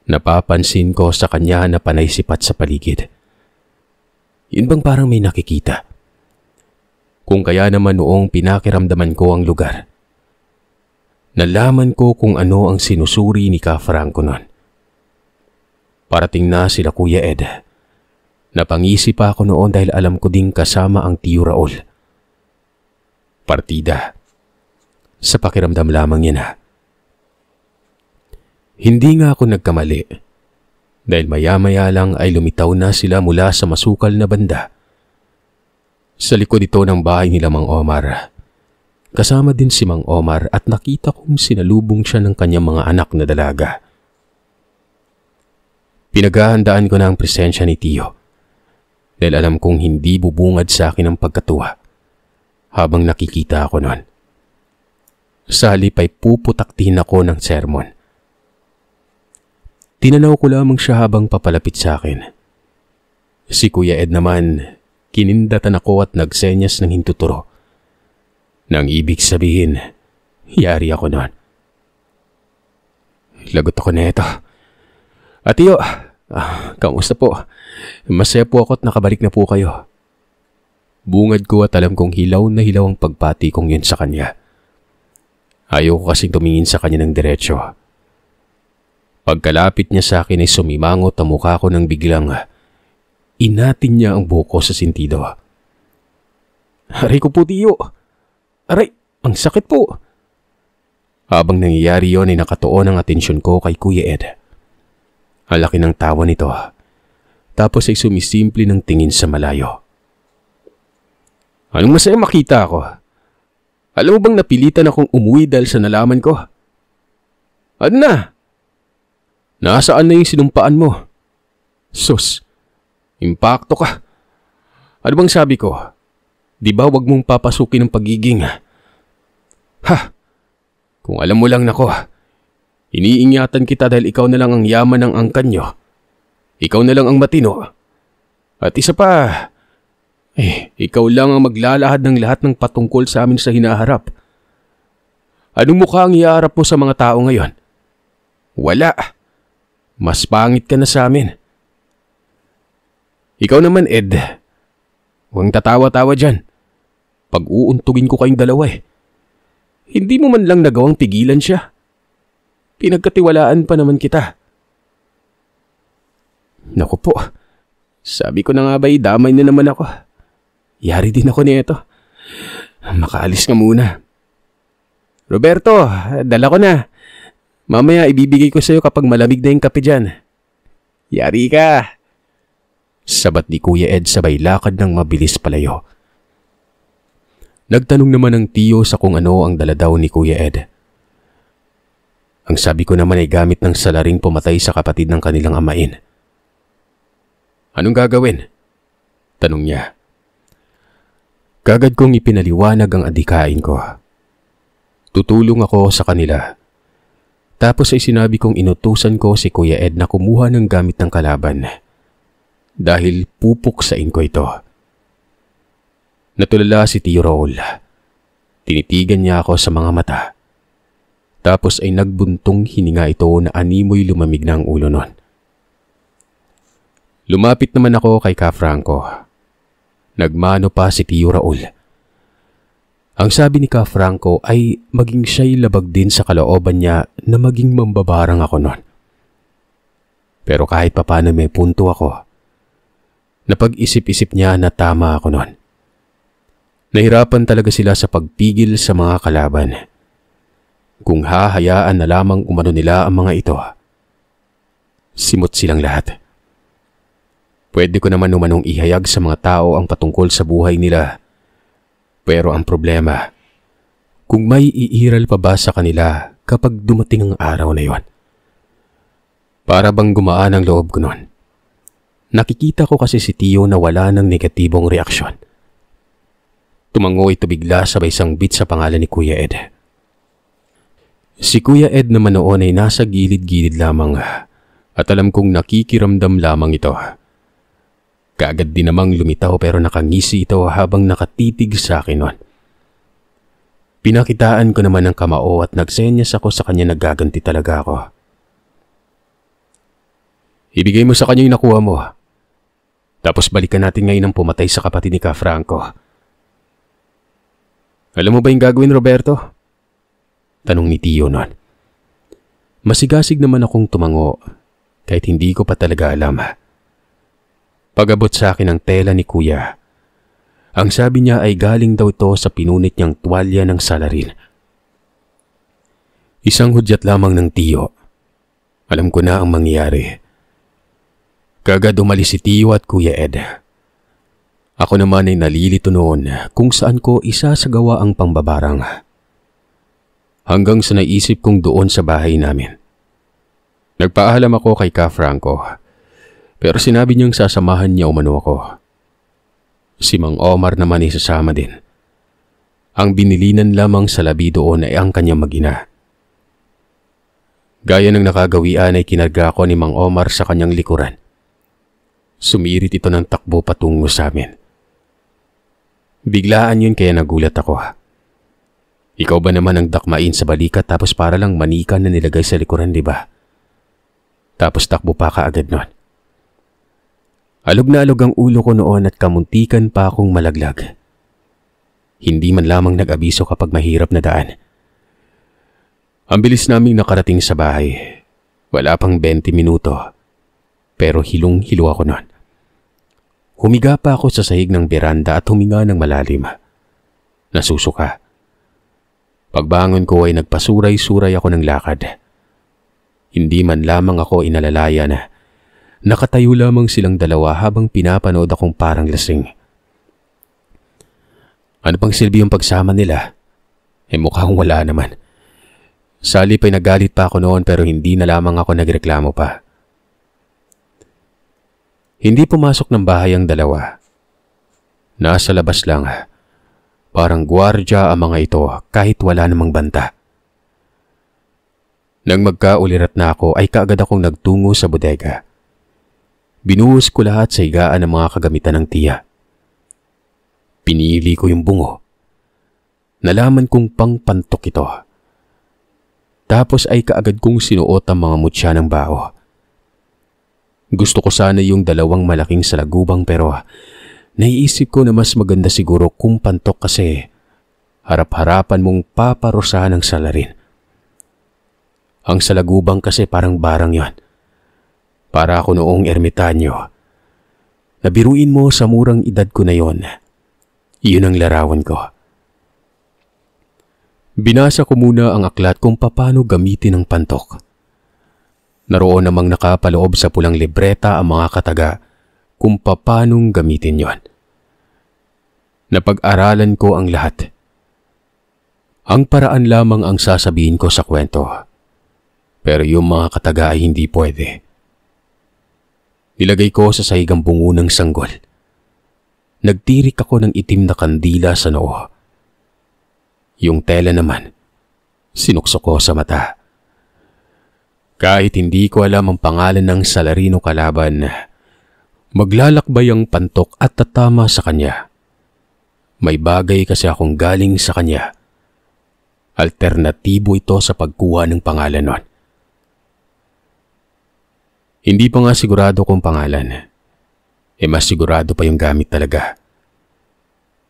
napapansin ko sa kanya na panay sipat sa paligid. Yun bang parang may nakikita? Kung kaya naman noong pinakiramdaman ko ang lugar. Nalaman ko kung ano ang sinusuri ni Ka Franco noon. Parating na sila Kuya Ed. Napangisi pa ako noon dahil alam ko ding kasama ang Tiyo Raul. Partida. Sa pakiramdam lamang yan ha. Hindi nga ako nagkamali. Dahil maya-maya lang ay lumitaw na sila mula sa masukal na banda. Sa likod ito ng bahay nila Mang Omar. Kasama din si Mang Omar at nakita kong sinalubong siya ng kanyang mga anak na dalaga. Pinaghahandaan ko na ang presensya ni Tiyo. Dahil alam kong hindi bubungad sa akin ang pagkatuwa habang nakikita ako noon. Sa halip ay puputaktin ako ng sermon. Tinanaw ko lamang siya habang papalapit sa akin. Si Kuya Ed naman, kinindatan ako at nagsenyas ng hintuturo. Nang ibig sabihin, yari ako noon. Lagot ako na ito. Atiyo, kamusta po? Masaya po ako at nakabalik na po kayo. Bungad ko at alam kong hilaw na hilaw ang pagpati kong yun sa kanya. Ayaw ko kasing tumingin sa kanya ng diretsyo. Pagkalapit niya sa akin ay sumimangot ang mukha ko ng biglang inatin niya ang buhok ko sa sintido. Aray ko po, Tiyo. Aray, ang sakit po. Habang nangyayari yon ay nakatuon ang atensyon ko kay Kuya Ed. Ang laki ng tawa nito. Tapos ay sumisimple ng tingin sa malayo. Anong masaya makita ako? Alam mo bang napilitan akong umuwi dahil sa nalaman ko? Ano na? Nasaan na yung sinumpaan mo? Sus, impakto ka. Ano bang sabi ko? Di ba wag mong papasukin ang pagiging? Ha? Kung alam mo lang nako, iniingatan kita dahil ikaw na lang ang yaman ng angkan nyo. Ikaw na lang ang matino. At isa pa, ikaw lang ang maglalahad ng lahat ng patungkol sa amin sa hinaharap. Anong mukha ang iharap mo sa mga tao ngayon? Wala. Mas pangit ka na sa amin. Ikaw naman, Ed. Huwag tatawa-tawa dyan. Pag-uuntugin ko kayong dalawa eh. Hindi mo man lang nagawang pigilan siya. Pinagkatiwalaan pa naman kita. Naku po, sabi ko na nga ba'y damay na naman ako. Yari din ako nito. Makaalis ka muna. Roberto, dala ko na. Mamaya ibibigay ko sa'yo kapag malamig na yung kape dyan. Yari ka. Sabat ni Kuya Ed sabay lakad ng mabilis palayo. Nagtanong naman ang tiyo sa kung ano ang dala daw ni Kuya Ed. Ang sabi ko naman ay gamit ng salaring pumatay sa kapatid ng kanilang amain. Anong gagawin? Tanong niya. Kagad kong ipinaliwanag ang adikain ko. Tutulong ako sa kanila. Tapos ay sinabi kong inutusan ko si Kuya Ed na kumuha ng gamit ng kalaban. Dahil pupuksain ko ito. Natulala si Tio Raul. Tinitigan niya ako sa mga mata. Tapos ay nagbuntong hininga ito na animoy lumamig na ang ulo nun. Lumapit naman ako kay Ka Franco. Nagmano pa si Tio Raul. Ang sabi ni Ka Franco ay maging siya'y labag din sa kalooban niya na maging mambabarang ako nun. Pero kahit papano may punto ako. Napag-isip-isip niya na tama ako nun. Nahirapan talaga sila sa pagpigil sa mga kalaban. Kung hahayaan na lamang umano nila ang mga ito, simot silang lahat. Pwede ko naman umanong ihayag sa mga tao ang patungkol sa buhay nila. Pero ang problema, kung may iiral pa ba sa kanila kapag dumating ang araw na yon? Para bang gumaan ang loob ko nun. Nakikita ko kasi si Tio na wala ng negatibong reaksyon. Tumango ito bigla sabay sangbit sa pangalan ni Kuya Ed. Si Kuya Ed naman noon ay nasa gilid-gilid lamang at alam kong nakikiramdam lamang ito. Kaagad din namang lumitaw pero nakangisi ito habang nakatitig sa akin noon. Pinakitaan ko naman ng kamao at nagsenyas ako sa kanya na gaganti talaga ako. Ibigay mo sa kanya yung nakuha mo. Tapos balikan natin ngayon ang pumatay sa kapatid ni Ka Franco. Alam mo ba yung gagawin, Roberto? Tanong ni Tio noon. Masigasig naman akong tumango kahit hindi ko pa talaga alam. Pag-abot sa akin ang tela ni Kuya, ang sabi niya ay galing daw ito sa pinunit niyang tuwalya ng salarin. Isang hudyat lamang ng Tio. Alam ko na ang mangyayari. Kagad umalis si Tio at Kuya Ed. Ako naman ay nalilito noon kung saan ko isasagawa ang pambabarang. Hanggang sa naisip kong doon sa bahay namin. Nagpaalam ako kay Ka Franco. Pero sinabi niyang sasamahan niya umano ako. Si Mang Omar naman ay sasama din. Ang binilinan lamang sa labi doon ay ang kanyang mag-ina. Gaya ng nakagawian ay kinarga ko ni Mang Omar sa kanyang likuran. Sumirit ito ng takbo patungo sa amin. Biglaan yun kaya nagulat ako. Ikaw ba naman ang dakmain sa balikat tapos para lang manika na nilagay sa likuran, di ba? Tapos takbo pa kaagad nun. Alog na alog ang ulo ko noon at kamuntikan pa akong malaglag. Hindi man lamang nag-abiso kapag mahirap na daan. Ang bilis naming nakarating sa bahay. Wala pang 20 minuto. Pero hilong-hilo ako noon. Humiga pa ako sa sahig ng beranda at huminga ng malalim. Nasusuka. Pagbangon ko ay nagpasuray-suray ako ng lakad. Hindi man lamang ako inalalayan. Nakatayo lamang silang dalawa habang pinapanood akong parang lasing. Ano pang silbi yung pagsama nila? Mukhang wala naman. Salip ay nagalit pa ako noon pero hindi na lamang ako nagreklamo pa. Hindi pumasok ng bahay ang dalawa. Nasa labas lang. Parang gwardya ang mga ito kahit wala namang banta. Nang magkaulirat na ako ay kaagad akong nagtungo sa bodega. Binuhos ko lahat sa higaan ng mga kagamitan ng tiya. Pinili ko yung bungo. Nalaman kong pangpantok ito. Tapos ay kaagad kong sinuot ang mga mutya ng bao. Gusto ko sana yung dalawang malaking salagubang pero naiisip ko na mas maganda siguro kung pantok kasi harap-harapan mong paparusahan ng salarin. Ang salagubang kasi parang barang yon. Para ako noong ermitanyo. Nabiruin mo sa murang edad ko na yon. Iyon ang larawan ko. Binasa ko muna ang aklat kung paano gamitin ang pantok. Naroon namang nakapaloob sa pulang libreta ang mga kataga kung papanong gamitin yon. Napag-aralan ko ang lahat. Ang paraan lamang ang sasabihin ko sa kwento. Pero yung mga kataga ay hindi pwede. Nilagay ko sa sahig ang bungo ng sanggol. Nagtirik ako ng itim na kandila sa noo. Yung tela naman, sinuksok ko sa mata. Kahit hindi ko alam ang pangalan ng salarino kalaban, maglalakbay ang pantok at tatama sa kanya. May bagay kasi akong galing sa kanya. Alternatibo ito sa pagkuha ng pangalan nun. Hindi pa nga sigurado kung pangalan. Mas sigurado pa yung gamit talaga.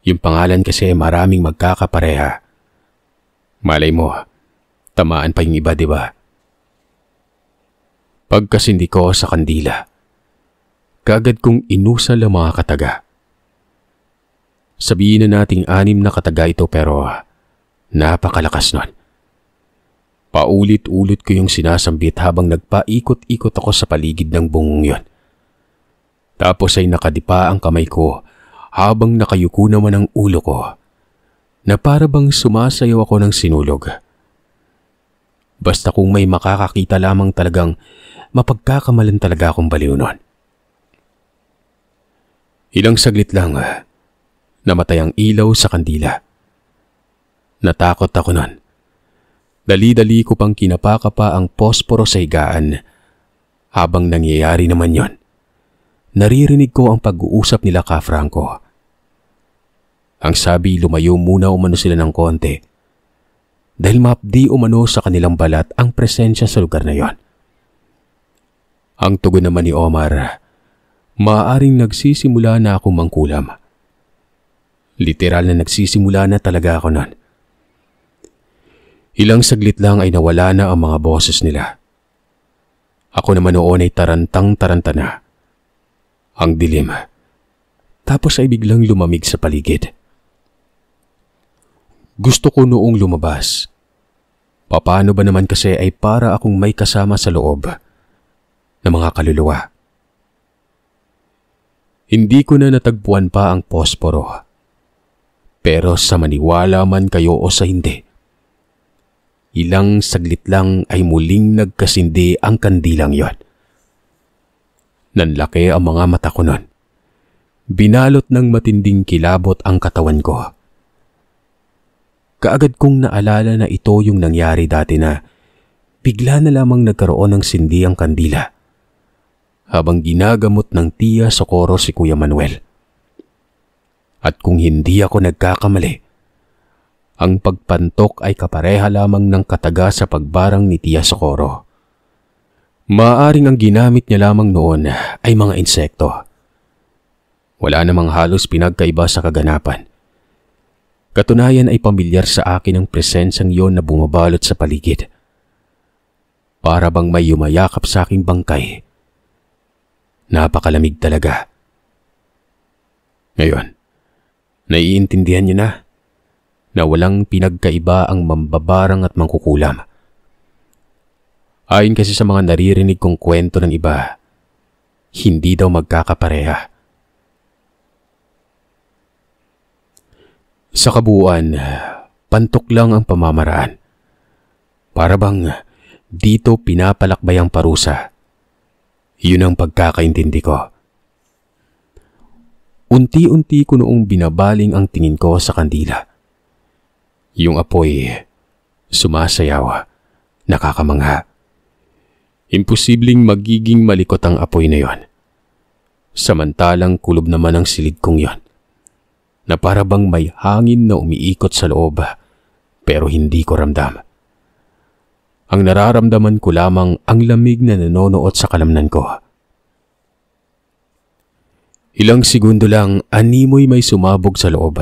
Yung pangalan kasi maraming magkakapareha. Malay mo, tamaan pa yung iba, di ba? Pagkasindi ko sa kandila, kagad kong inusal ang mga kataga. Sabihin na nating 6 na kataga ito pero napakalakas nun. Paulit-ulit ko yung sinasambit habang nagpaikot-ikot ako sa paligid ng bungong yon. Tapos ay nakadipa ang kamay ko habang nakayuko naman ang ulo ko na para bang sumasayaw ako ng sinulog. Basta kung may makakakita lamang talagang mapagkakamalan talaga akong baliw nun. Ilang saglit lang, namatay ang ilaw sa kandila. Natakot ako nun. Dali-dali ko pang kinapakapa ang posporo sa higaan. Habang nangyayari naman yon, naririnig ko ang pag-uusap nila ka Franco. Ang sabi, lumayo muna umano sila ng konti dahil mapdi umano sa kanilang balat ang presensya sa lugar na yon. Ang tugon naman ni Omar, maaaring nagsisimula na akong mangkulam. Literal na nagsisimula na talaga ako nun. Ilang saglit lang ay nawala na ang mga boses nila. Ako naman noon ay tarantang-taranta na. Ang dilim. Tapos ay biglang lumamig sa paligid. Gusto ko noong lumabas. Paano ba naman kasi ay para akong may kasama sa loob na mga kaluluwa. Hindi ko na natagpuan pa ang posporo. Pero sa maniwala man kayo o sa hindi, ilang saglit lang ay muling nagkasindi ang kandilang yon. Nanlaki ang mga mata ko nun. Binalot ng matinding kilabot ang katawan ko. Kaagad kong naalala na ito yung nangyari dati na bigla na lamang nagkaroon ng sindi ang kandila habang ginagamot ng tiya Socorro si Kuya Manuel. At kung hindi ako nagkakamali, ang pagpantok ay kapareha lamang ng kataga sa pagbarang ni tiya Socorro. Maaaring ang ginamit niya lamang noon ay mga insekto. Wala namang halos pinagkaiba sa kaganapan. Katunayan ay pamilyar sa akin ang presensyang yon na bumabalot sa paligid. Para bang may yumayakap sa aking bangkay. Napakalamig talaga. Ngayon, naiintindihan niyo na walang pinagkaiba ang mambabarang at mangkukulam. Ayon kasi sa mga naririnig kong kwento ng iba, hindi daw magkakapareha. Sa kabuuan, pantok lang ang pamamaraan. Para bang dito pinapalakbay ang parusa. Yun ang pagkakaintindi ko. Unti-unti ko noong binabaling ang tingin ko sa kandila. Yung apoy, sumasayaw, nakakamangha. Imposibleng magiging malikot ang apoy na yon. Samantalang kulob naman ang silid kong yon, na para bang may hangin na umiikot sa loob, pero hindi ko ramdam. Ang nararamdaman ko lamang ang lamig na nanonood sa kalamnan ko. Ilang segundo lang, animoy may sumabog sa loob.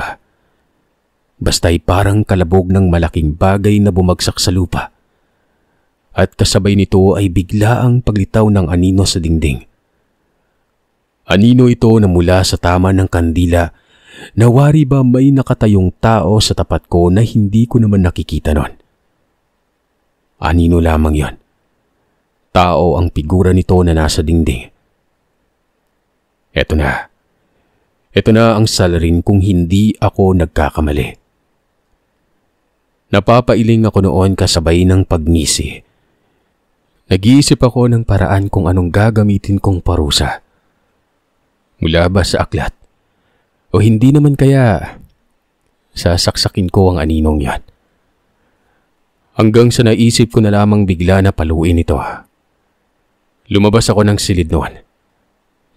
Basta'y parang kalabog ng malaking bagay na bumagsak sa lupa. At kasabay nito ay biglaang paglitaw ng anino sa dingding. Anino ito na mula sa tama ng kandila nawari ba may nakatayong tao sa tapat ko na hindi ko naman nakikita nun. Anino lamang yon. Tao ang figura nito na nasa dingding. Eto na. Ito na ang salarin kung hindi ako nagkakamali. Napapailing ako noon kasabay ng pagngisi. Nag-iisip ako ng paraan kung anong gagamitin kong parusa. Mula ba sa aklat? O hindi naman kaya sasaksakin ko ang aninong yan? Hanggang sa naisip ko na lamang bigla na paluin ito. Lumabas ako ng silid noon.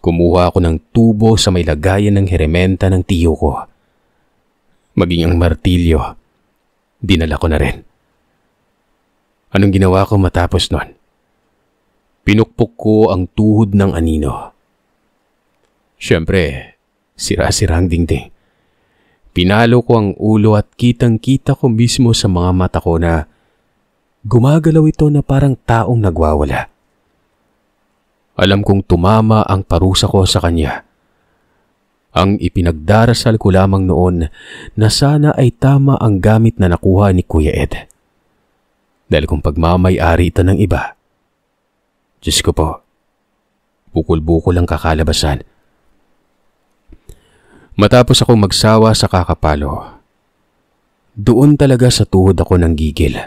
Kumuha ako ng tubo sa may lagayan ng herementa ng tiyo ko. Maging ang martilyo, dinala ko na rin. Anong ginawa ko matapos nun? Pinukpok ko ang tuhod ng anino. Siyempre, sira-sira ang dingding. Pinalo ko ang ulo at kitang-kita ko mismo sa mga mata ko na gumagalaw ito na parang taong nagwawala. Alam kong tumama ang parusa ko sa kanya. Ang ipinagdarasal ko lamang noon na sana ay tama ang gamit na nakuha ni Kuya Ed. Dahil kung pagmamay-ari ito ng iba, Diyos ko po, bukol-bukol ang kakalabasan. Matapos akong magsawa sa kakapalo, doon talaga sa tuhod ako ng gigil.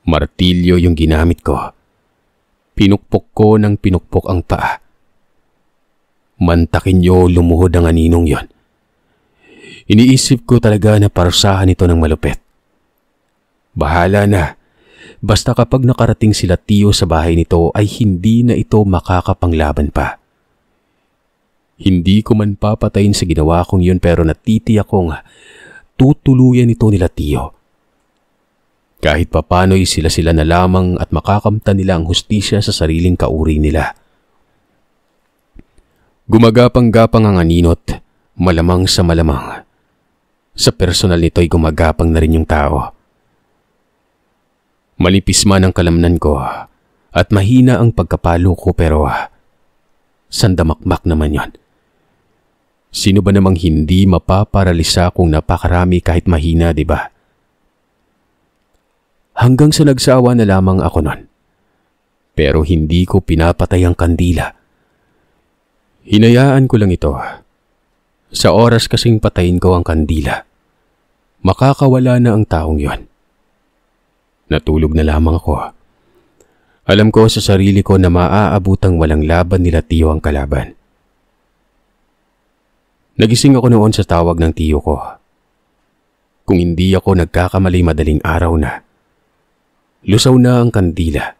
Martilyo yung ginamit ko. Pinukpok ko ng pinukpok ang paa. Mantakin niyo lumuhod ang aninong yon. Iniisip ko talaga na parusahan ito ng malupit. Bahala na. Basta kapag nakarating sila tiyo sa bahay nito ay hindi na ito makakapanglaban pa. Hindi ko man papatayin sa ginawa kong yun pero natitiyak kong tutuluyan ito nila tiyo. Kahit papano'y sila-sila na lamang at makakamtan nila ang hustisya sa sariling kauri nila. Gumagapang-gapang ang aninot, malamang sa malamang. Sa personal nito'y gumagapang na rin yung tao. Malipis man ang kalamnan ko at mahina ang pagkapalo ko pero sandamakmak naman yon. Sino ba namang hindi mapaparalisa kung napakarami kahit mahina, di ba? Hanggang sa nagsawa na lamang ako nun. Pero hindi ko pinapatay ang kandila. Hinayaan ko lang ito. Sa oras kasing patayin ko ang kandila, makakawala na ang taong yon. Natulog na lamang ako. Alam ko sa sarili ko na maaabutang walang laban nila tiyo ang kalaban. Nagising ako noon sa tawag ng tiyo ko. Kung hindi ako nagkakamali madaling araw na. Lusaw na ang kandila.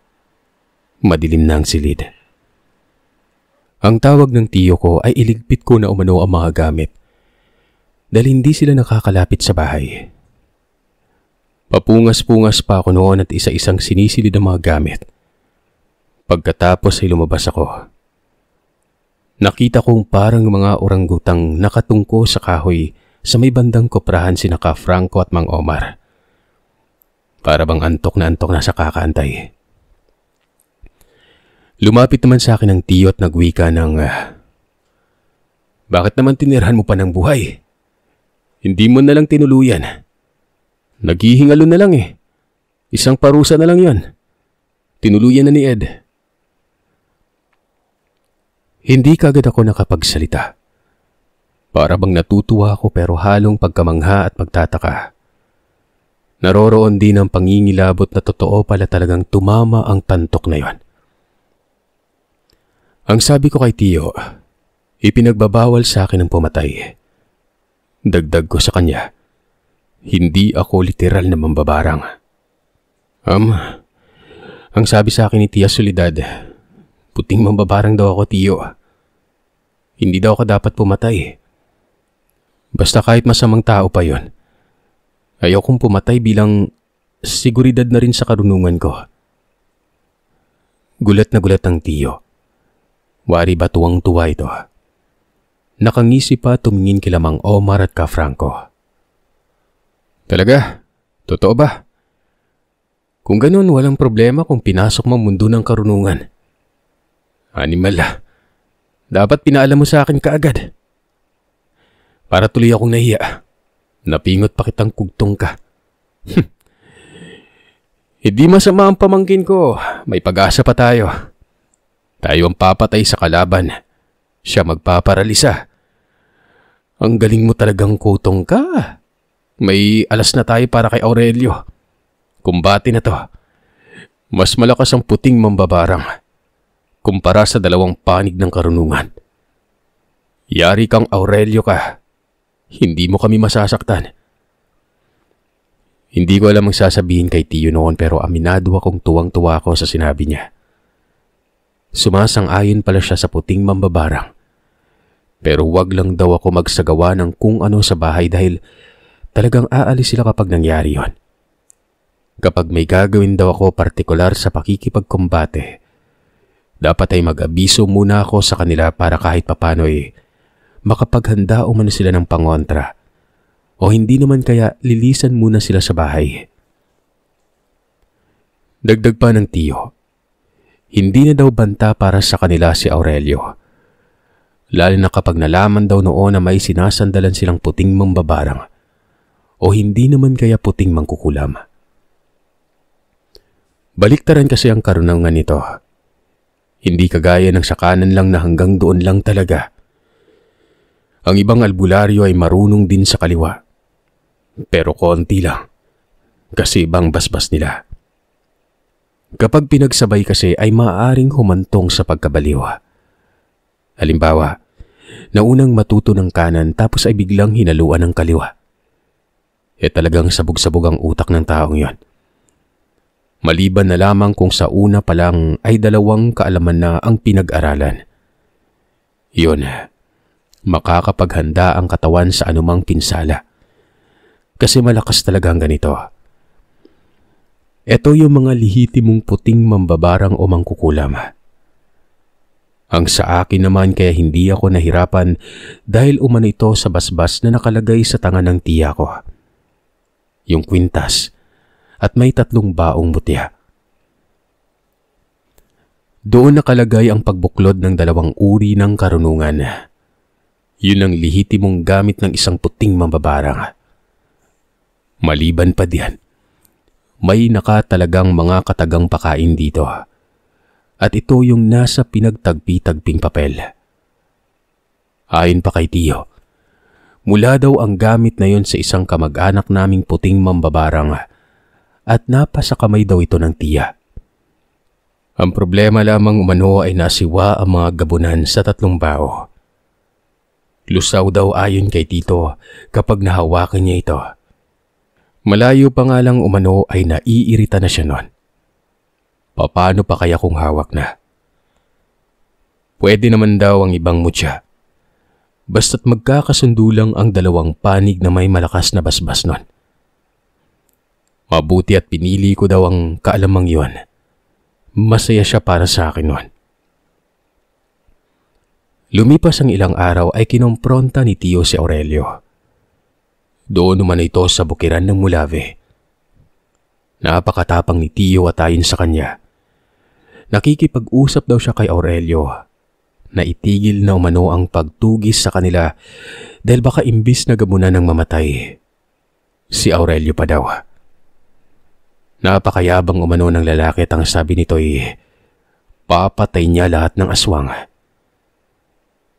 Madilim na ang silid. Ang tawag ng tiyo ko ay iligpit ko na umano ang mga gamit. Dahil hindi sila nakakalapit sa bahay. Papungas-pungas pa ako noon at isa-isang sinisilid ang mga gamit. Pagkatapos ay lumabas ako. Nakita kong parang mga oranggutang nakatungko sa kahoy sa may bandang koprahan sina Ka Franco at Mang Omar. Para bang antok na sa kakaantay. Lumapit naman sa akin ang tiyo at nagwika ng, bakit naman tinirhan mo pa ng buhay? Hindi mo na lang tinuluyan. Naghihingalo na lang eh. Isang parusa na lang yon. Tinuluyan na ni Ed. Hindi kagad ako nakapagsalita. Para bang natutuwa ako pero halong pagkamangha at pagtataka. Naroroon din ang pangingilabot na totoo pala talagang tumama ang tantok na yon. Ang sabi ko kay tiyo, ipinagbabawal sa akin ang pumatay. Dagdag ko sa kanya, hindi ako literal na mambabarang. Ang sabi sa akin ni Tia Soledad, puting mambabarang daw ako, tiyo. Hindi daw ako dapat pumatay. Basta kahit masamang tao pa yon. Ayaw kong pumatay bilang seguridad na rin sa karunungan ko. Gulat na gulat ang tiyo. Wari ba tuwang-tuwa ito? Nakangisi pa tumingin kila Mang Omar at Ka Franco. Talaga? Totoo ba? Kung ganun, walang problema kung pinasok mo mundo ng karunungan. Animal. Dapat pinaalam mo sa akin kaagad. Para tuloy akong nahiya. Napingot pa kitang kugtong ka. Hindi masama ang pamangkin ko. May pag-asa pa tayo. Tayo ang papatay sa kalaban. Siya magpaparalisa. Ang galing mo talagang kutong ka. May alas na tayo para kay Aurelio. Kumbati na to. Mas malakas ang puting mambabarang kumpara sa dalawang panig ng karunungan. Yari kang Aurelio ka. Hindi mo kami masasaktan. Hindi ko alam ang sasabihin kay Tiyo noon pero aminado akong tuwang-tuwa ako sa sinabi niya. Sumasang-ayon pala siya sa puting mambabarang. Pero wag lang daw ako magsagawa ng kung ano sa bahay dahil talagang aalis sila kapag nangyari yon. Kapag may gagawin daw ako partikular sa pakikipagkumbate, dapat ay mag-abiso muna ako sa kanila para kahit papano makapaghanda umano sila ng pangontra. O hindi naman kaya lilisan muna sila sa bahay. Dagdag pa ng Tiyo, hindi na daw banta para sa kanila si Aurelio. Lalo na kapag nalaman daw noon na may sinasandalan silang puting mambabarang o hindi naman kaya puting mangkukulam. Baliktaran kasi ang karunungan nito. Hindi kagaya ng sa kanan lang na hanggang doon lang talaga. Ang ibang albularyo ay marunong din sa kaliwa. Pero konti lang. Kasi ibang basbas nila. Kapag pinagsabay kasi ay maaaring humantong sa pagkabaliw. Halimbawa, naunang matuto ng kanan tapos ay biglang hinaluan ng kaliwa. Talagang sabog-sabog ang utak ng taong yon. Maliban na lamang kung sa una pa lang ay dalawang kaalaman na ang pinag-aralan. Yun, makakapaghanda ang katawan sa anumang pinsala. Kasi malakas talaga ang ganito. Ito yung mga lihitimong puting mambabarang o mangkukulam. Ang sa akin naman kaya hindi ako nahirapan dahil umano ito sa basbas na nakalagay sa tanga ng tiya ko. Yung kwintas at may 3 baong mutya. Doon nakalagay ang pagbuklod ng 2 uri ng karunungan. Yun ang lihitimong gamit ng isang puting mambabarang. Maliban pa diyan, may nakatalagang mga katagang pakain dito. At ito yung nasa pinagtagpi-tagping papel. Ayon pa kay Tiyo, mula daw ang gamit na yon sa isang kamag-anak naming puting mambabarang at napasa kamay daw ito ng tiya. Ang problema lamang umano ay nasiwa ang mga gabunan sa 3 bao. Lusaw daw ayon kay Tito kapag nahawakan niya ito. Malayo pa nga lang umano ay naiirita na siya noon. Paano pa kaya kung hawak na? Pwede naman daw ang ibang mutya. Basta't magkakasundo lang ang 2 panig na may malakas na basbas nun. Mabuti at pinili ko daw ang kaalamang yon. Masaya siya para sa akin nun. Lumipas ang ilang araw ay kinompronta ni Tiyo si Aurelio. Doon naman ito sa bukiran ng Mulave. Napakatapang ni Tiyo at ayon sa kanya. Nakikipag-usap daw siya kay Aurelio na itigil na umano ang pagtugis sa kanila dahil baka imbis na gamunan ng mamatay. Si Aurelio pa daw. Napakayabang umano ng lalaki at ang sabi nito ay papatay niya lahat ng aswang.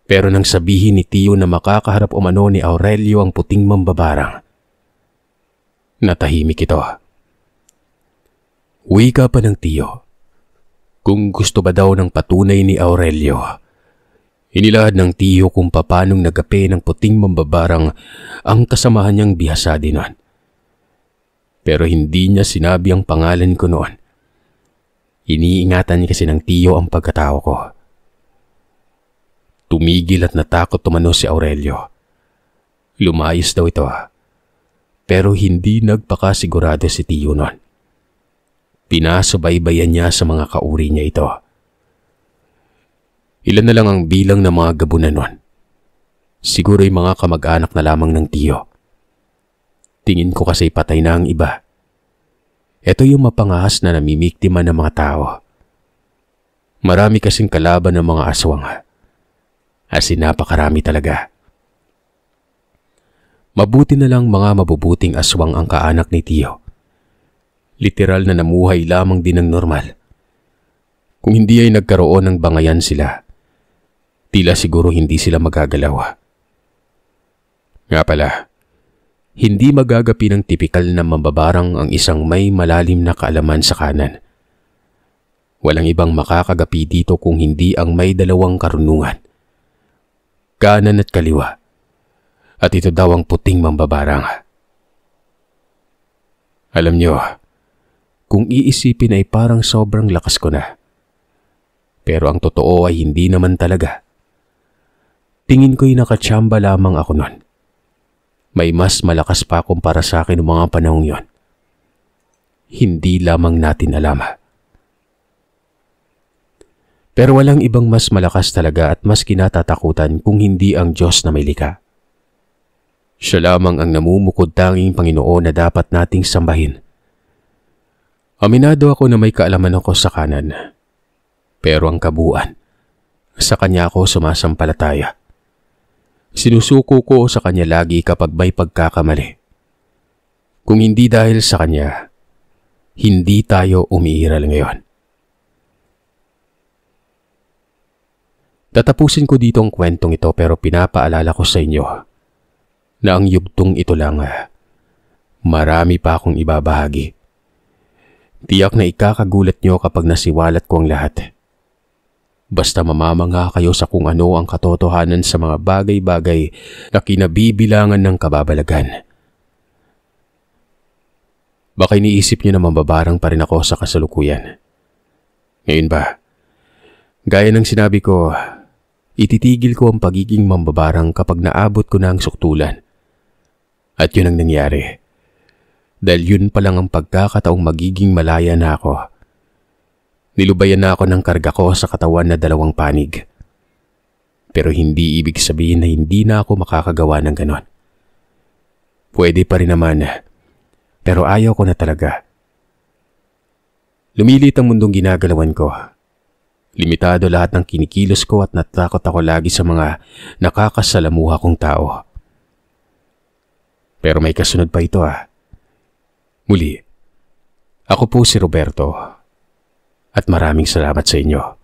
Pero nang sabihin ni Tiyo na makakaharap umano ni Aurelio ang puting mambabarang, natahimik ito. Wika pa ng Tiyo. Kung gusto ba daw ng patunay ni Aurelio, inilahad ng Tiyo kung papanong nagape ng puting mambabarang ang kasamahan niyang bihasa dinon. Pero hindi niya sinabi ang pangalan ko noon. Iniingatan niya kasi ng Tiyo ang pagkatao ko. Tumigil at natakot tumano si Aurelio. Lumayas daw ito. Pero hindi nagpakasigurado si Tiyo noon. Pinasubaybayan niya sa mga kauri niya ito. Ilan na lang ang bilang ng mga gabunan noon. Siguro'y mga kamag-anak na lamang ng Tiyo. Tingin ko kasi patay na ang iba. Ito yung mapangahas na namimiktima ng mga tao. Marami kasing kalaban ng mga aswang. As in napakarami talaga. Mabuti na lang mga mabubuting aswang ang kaanak ni Tio. Literal na namuhay lamang din ng normal. Kung hindi ay nagkaroon ng bangayan sila, tila siguro hindi sila magagalaw. Nga pala, hindi magagapi ng tipikal na mambabarang ang isang may malalim na kaalaman sa kanan. Walang ibang makakagapi dito kung hindi ang may dalawang karunungan, kanan at kaliwa. At ito daw ang puting mambabarang. Alam nyo, kung iisipin ay parang sobrang lakas ko na. Pero ang totoo ay hindi naman talaga. Tingin ko'y nakatsamba lamang ako nun. May mas malakas pa kumpara sa akin noong mga panahong yon. Hindi lamang natin alam. Pero walang ibang mas malakas talaga at mas kinatatakutan kung hindi ang Diyos na may likha. Siya lamang ang namumukod tanging Panginoon na dapat nating sambahin. Aminado ako na may kaalaman ako sa kanan. Pero ang kabuuan, sa Kanya ako sumasampalataya. Sinusuko ko sa Kanya lagi kapag may pagkakamali. Kung hindi dahil sa Kanya, hindi tayo umiiral ngayon. Tatapusin ko dito ang kwentong ito pero pinapaalala ko sa inyo na ang yugtong ito lang, marami pa akong ibabahagi. Tiyak na ikakagulat nyo kapag nasiwalat ko ang lahat. Basta mamamangha kayo sa kung ano ang katotohanan sa mga bagay-bagay na kinabibilangan ng kababalagan. Baka iniisip nyo na mambabarang pa rin ako sa kasalukuyan. Ngayon ba, gaya ng sinabi ko, ititigil ko ang pagiging mambabarang kapag naabot ko na ang suktulan. At yun ang nangyari. Dahil yun pa lang ang pagkakataong magiging malaya na ako. Nilubayan na ako ng karga ko sa katawan na 2 panig. Pero hindi ibig sabihin na hindi na ako makakagawa ng ganon. Pwede pa rin naman, pero ayaw ko na talaga. Lumilit ang mundong ginagalawan ko. Limitado lahat ng kinikilos ko at natakot ako lagi sa mga nakakasalamuha kong tao. Pero may kasunod pa ito. Muli, ako po si Roberto at maraming salamat sa inyo.